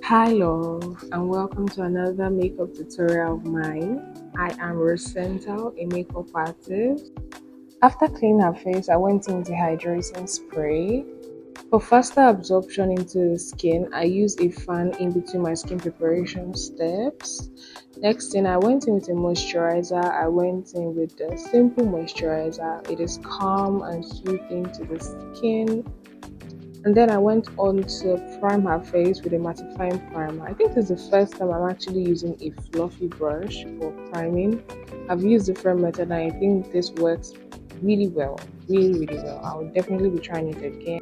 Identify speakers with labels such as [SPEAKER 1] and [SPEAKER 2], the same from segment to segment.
[SPEAKER 1] Hi love, and welcome to another makeup tutorial of mine. I am Rosenta, a makeup artist. After cleaning her face, I went in with a hydrating spray. For faster absorption into the skin, I used a fan in between my skin preparation steps. Next thing, I went in with a moisturizer. I went in with a simple moisturizer. It is calm and soothing to the skin. And then I went on to prime her face with a mattifying primer. I think this is the first time I'm actually using a fluffy brush for priming. I've used different methods and I think this works really well. Really well. I will definitely be trying it again.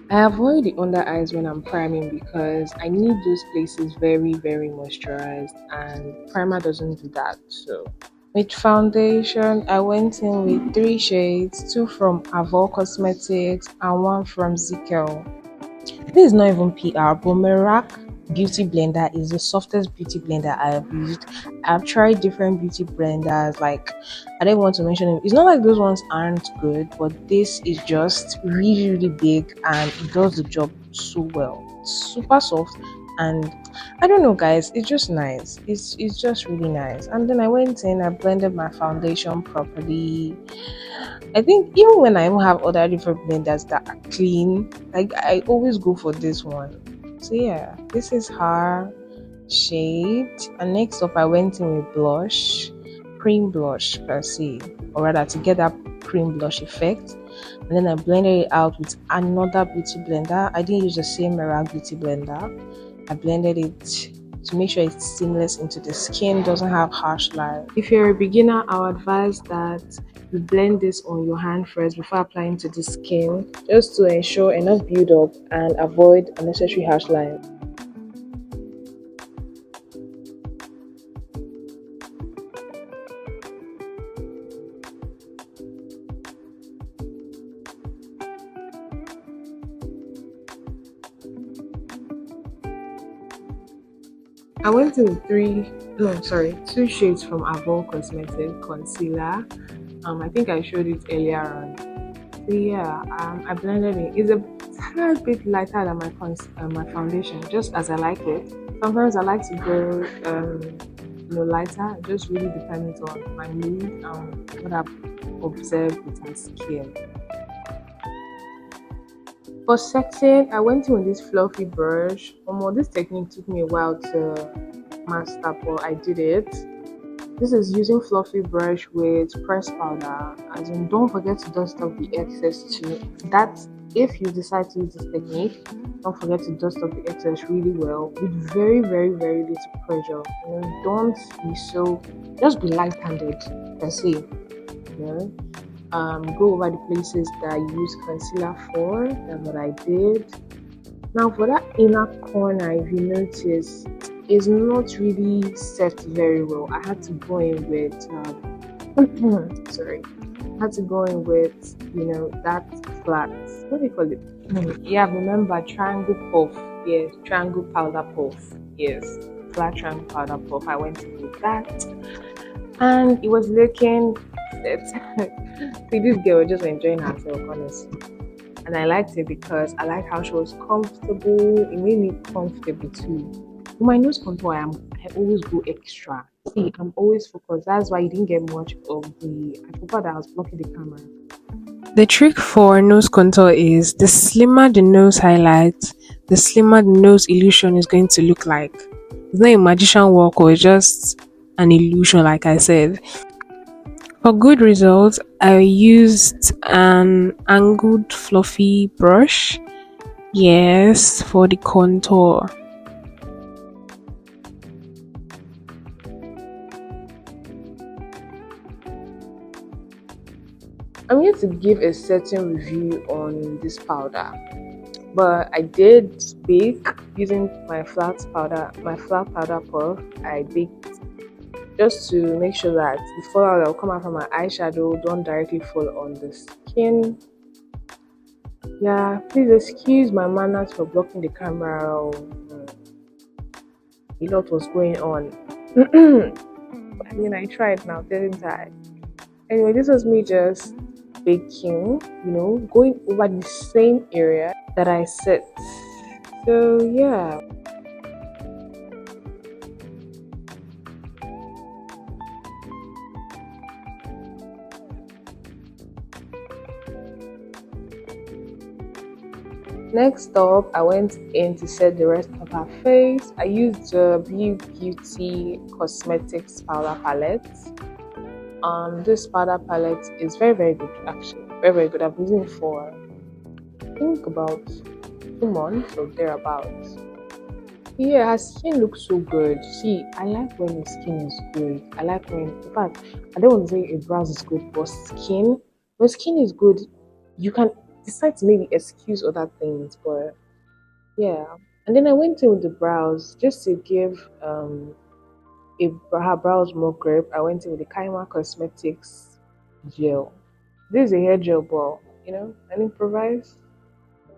[SPEAKER 1] I avoid the under eyes when I'm priming because I need those places very moisturized and primer doesn't do that. So with foundation, I went in with 3 shades, 2 from Avour Cosmetics and 1 from Zikel. This is not even PR, but Merak Beauty Blender is the softest beauty blender I have used. I've tried different beauty blenders, like I don't want to mention it. It's not like those ones aren't good, but this is just really big and it does the job so well. It's super soft and I don't know guys, it's just nice. It's just really nice. And then I went in, I blended my foundation properly. I think even when I even have other different blenders that are clean, like I always go for this one. So yeah, this is her shade. And next up I went in with blush, cream blush per se, or rather to get that cream blush effect. And then I blended it out with another beauty blender. I didn't use the same Merak beauty blender. I blended it to make sure it's seamless into the skin, doesn't have harsh lines. If you're a beginner, I would advise that you blend this on your hand first before applying to the skin, just to ensure enough build up and avoid unnecessary harsh lines. I went in with 2 shades from Avour Cosmetic Concealer. I think I showed it earlier on. So yeah, I blended it. It's a tad bit lighter than my foundation, just as I like it. Sometimes I like to go lighter. It just really depends on my mood and what I've observed with my skin. For setting, I went in with this fluffy brush. This technique took me a while to master, but I did it. This is using fluffy brush with pressed powder. As in, don't forget to dust off the excess too. That if you decide to use this technique, don't forget to dust off the excess really well with very little pressure. Don't be so. Just be light-handed per se. Go over the places that I use concealer for. That's what I did. Now for that inner corner, if you notice, is not really set very well. I had to go in with I had to go in with that flat, what do you call it? Yeah, remember triangle puff. Yes, triangle powder puff. Yes, flat triangle powder puff. I went in with that and it was looking set. See, this girl was just enjoying herself, honestly. And I liked it because I like how she was comfortable. It made me comfortable too. With my nose contour, I always go extra. See, I'm always focused. That's why you didn't get much of the. I forgot that I was blocking the camera. The trick for nose contour is the slimmer the nose highlight, the slimmer the nose illusion is going to look like. It's not a magician work or just an illusion, like I said. For good results, I used an angled fluffy brush. Yes, for the contour. I'm here to give a certain review on this powder, but I did bake using my flat powder puff. I baked just to make sure that the fallout that will come out from my eyeshadow don't directly fall on the skin. Yeah, please excuse my manners for blocking the camera. A lot was going on. I mean, I tried now, didn't I? Anyway, this was me just baking, going over the same area that I set. So yeah. Next up, I went in to set the rest of her face. I used the Vee Beauty Cosmetics powder palette. This powder palette is very good actually. Very good. I've been using it for I think about 2 months or thereabouts. Yeah, her skin looks so good. See, I like when your skin is good. I like when, in fact, I don't want to say a brows is good, but when skin is good, you can decide to maybe excuse other things. But yeah, and then I went in with the brows just to give her brows more grip. I went in with the Kaima Cosmetics gel. This is a hair gel, but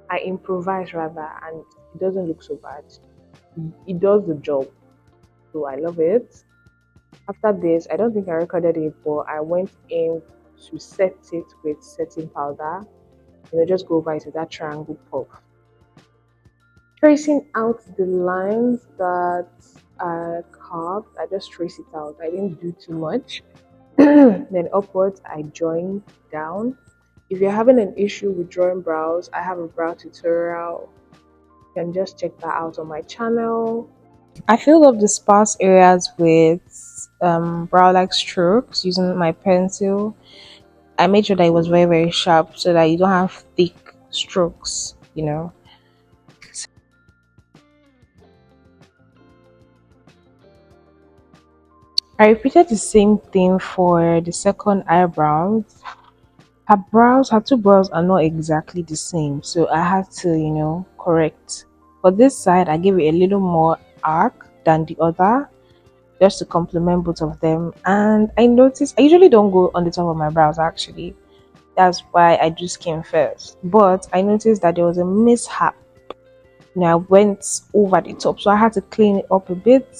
[SPEAKER 1] I improvise rather, and it doesn't look so bad. It does the job, so I love it. After this, I don't think I recorded it, but I went in to set it with setting powder. Just go over it with that triangle puff. Tracing out the lines that are carved, I just trace it out. I didn't do too much. Then upwards, I join down. If you're having an issue with drawing brows, I have a brow tutorial. You can just check that out on my channel. I filled up the sparse areas with brow like strokes using my pencil. I made sure that it was very sharp so that you don't have thick strokes. I repeated the same thing for the second eyebrow. Her two brows are not exactly the same, so I had to correct. For this side, I gave it a little more arc than the other, just to complement both of them. And I noticed I usually don't go on the top of my brows actually. That's why I do skin first. But I noticed that there was a mishap. I went over the top, so I had to clean it up a bit.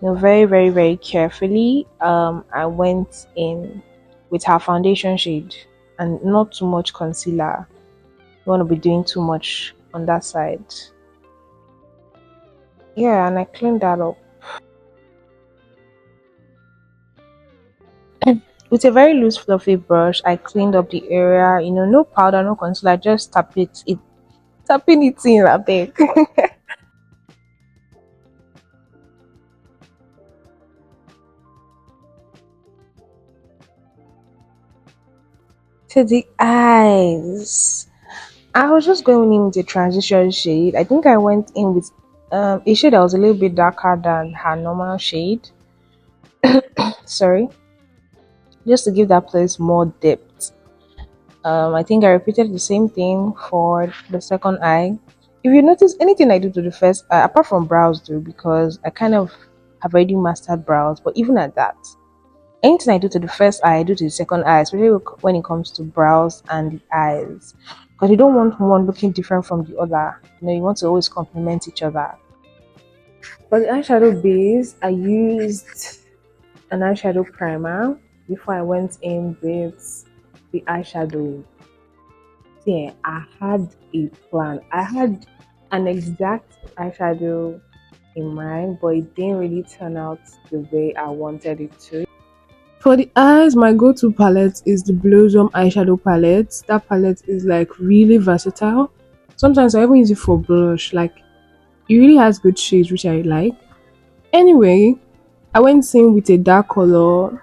[SPEAKER 1] Very carefully. I went in with her foundation shade and not too much concealer. You want to be doing too much on that side. Yeah, and I cleaned that up. With a very loose fluffy brush, I cleaned up the area. No powder, no concealer, just tapping it in, I think. To the eyes, I was just going in with a transition shade. I think I went in with a shade that was a little bit darker than her normal shade. Sorry, just to give that place more depth. I think I repeated the same thing for the second eye. If you notice anything I do to the first eye, apart from brows, though, because I kind of have already mastered brows, but even at that, anything I do to the first eye, I do to the second eye, especially when it comes to brows and the eyes. Because you don't want one looking different from the other. You want to always complement each other. For the eyeshadow base, I used an eyeshadow primer before I went in with the eyeshadow. Yeah, I had a plan. I had an exact eyeshadow in mind, but it didn't really turn out the way I wanted it to. For the eyes, my go-to palette is the Blossom eyeshadow palette. That palette is like really versatile. Sometimes I even use it for blush. Like it really has good shades, which I like. Anyway, I went in with a dark color.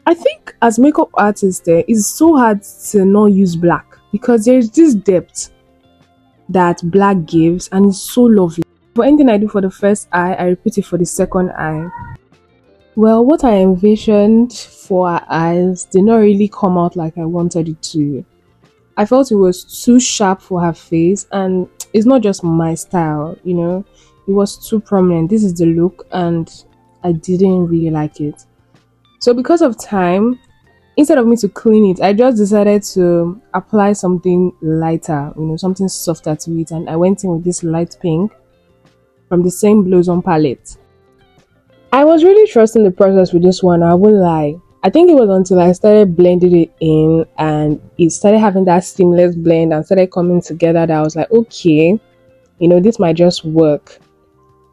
[SPEAKER 1] I think as makeup artist, it's so hard to not use black because there's this depth that black gives, and it's so lovely. For anything I do for the first eye, I repeat it for the second eye. Well, what I envisioned for her eyes did not really come out like I wanted it to. I felt it was too sharp for her face, and it's not just my style. It was too prominent. This is the look, and I didn't really like it. So, because of time, instead of me to clean it, I just decided to apply something lighter, something softer to it, and I went in with this light pink from the same Blossom palette. I was really trusting the process with this one, I won't lie. I think it was until I started blending it in and it started having that seamless blend and started coming together that I was like, okay, this might just work.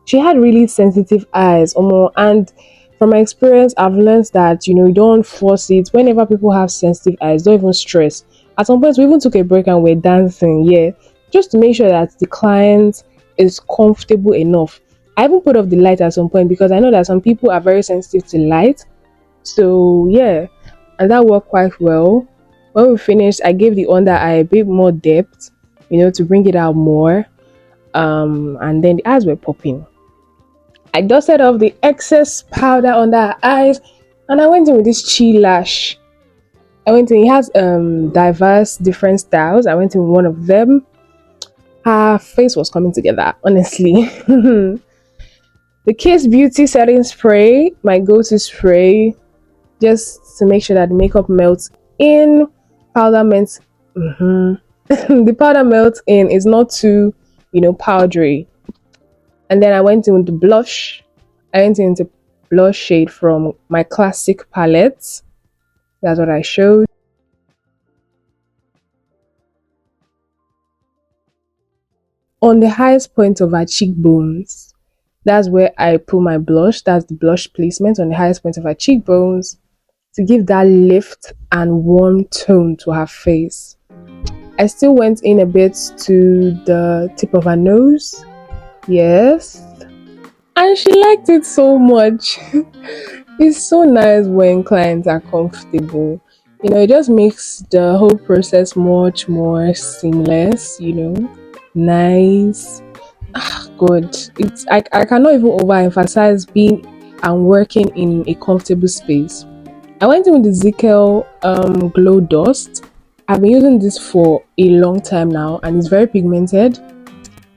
[SPEAKER 1] She had really sensitive eyes, and from my experience, I've learned that you don't force it. Whenever people have sensitive eyes, don't even stress. At some point, we even took a break and we're dancing, yeah, just to make sure that the client is comfortable enough. I even put off the light at some point because I know that some people are very sensitive to light. So yeah, and that worked quite well. When we finished, I gave the under eye a bit more depth, to bring it out more. And then the eyes were popping. I dusted off the excess powder under her eyes, and I went in with this Chee Lash. It has diverse different styles. I went in with one of them. Her face was coming together, honestly. The Vee Beauty setting spray, my go-to spray, just to make sure that the makeup melts in. Powder melts. The powder melts in. It's not too, powdery. And then I went in with the blush. I went into blush shade from my classic palette. That's what I showed. On the highest point of her cheekbones, that's where I put my blush. That's the blush placement on the highest point of her cheekbones to give that lift and warm tone to her face. I still went in a bit to the tip of her nose. Yes. And she liked it so much. It's so nice when clients are comfortable. It just makes the whole process much more seamless, nice. God, I cannot even overemphasize being and working in a comfortable space. I went in with the Zikel Glow Dust. I've been using this for a long time now, and it's very pigmented.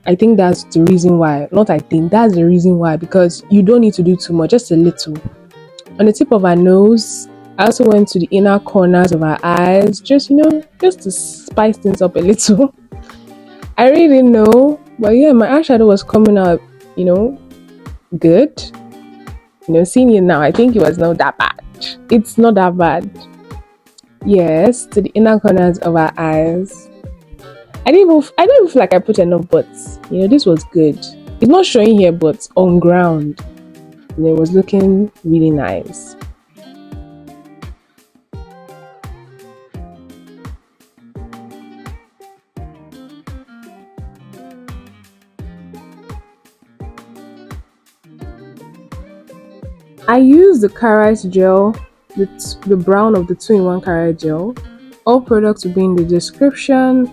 [SPEAKER 1] I think that's the reason why. That's the reason why, because you don't need to do too much, just a little. On the tip of her nose, I also went to the inner corners of her eyes, just to spice things up a little. I really didn't know, but yeah, my eyeshadow was coming out, good. Seeing it now, I think it was not that bad. It's not that bad. Yes, to the inner corners of her eyes. I don't even feel like I put enough, but this was good. It's not showing here, but on ground, it was looking really nice. I used the Karite gel, the brown of the 2-in-1 Karite gel. All products will be in the description.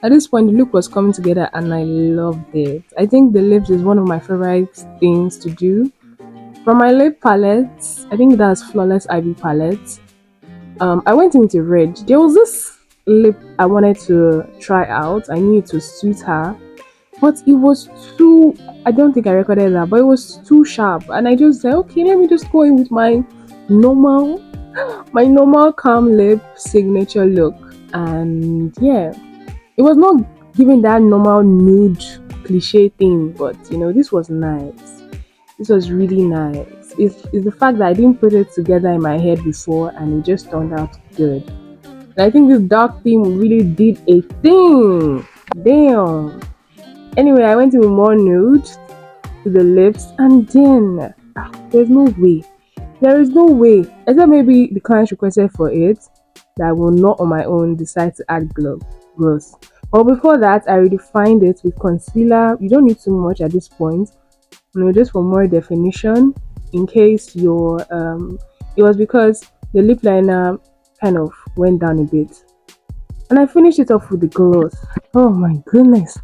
[SPEAKER 1] At this point, the look was coming together and I loved it. I think the lips is one of my favorite things to do. From my lip palette, I think that's Flawless Ivy palette. I went into red. There was this lip I wanted to try out. I knew it would suit her, but it was too, I don't think I recorded that, but it was too sharp. And I just said, okay, let me just go in with my normal calm lip signature look. And yeah, it was not giving that normal nude cliche thing, but this was nice. This was really nice. It's the fact that I didn't put it together in my head before and it just turned out good. And I think this dark theme really did a thing. Damn. Anyway, I went in with more nude to the lips, and then there's no way. There is no way, except maybe the client requested for it, that I will not on my own decide to add gloss. But before that, I redefined it with concealer. You don't need too much at this point, just for more definition. In case your it was because the lip liner kind of went down a bit, and I finished it off with the gloss. Oh my goodness.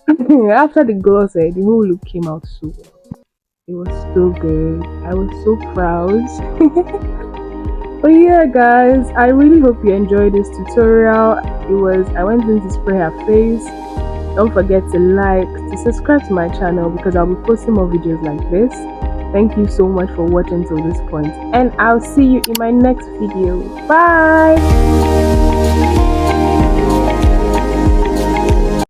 [SPEAKER 1] After the gloss, the whole look came out so well. It was so good. I was so proud. But yeah, guys, I really hope you enjoyed this tutorial. I went in to spray her face. Don't forget to like, to subscribe to my channel because I'll be posting more videos like this. Thank you so much for watching till this point, and I'll see you in my next video. Bye.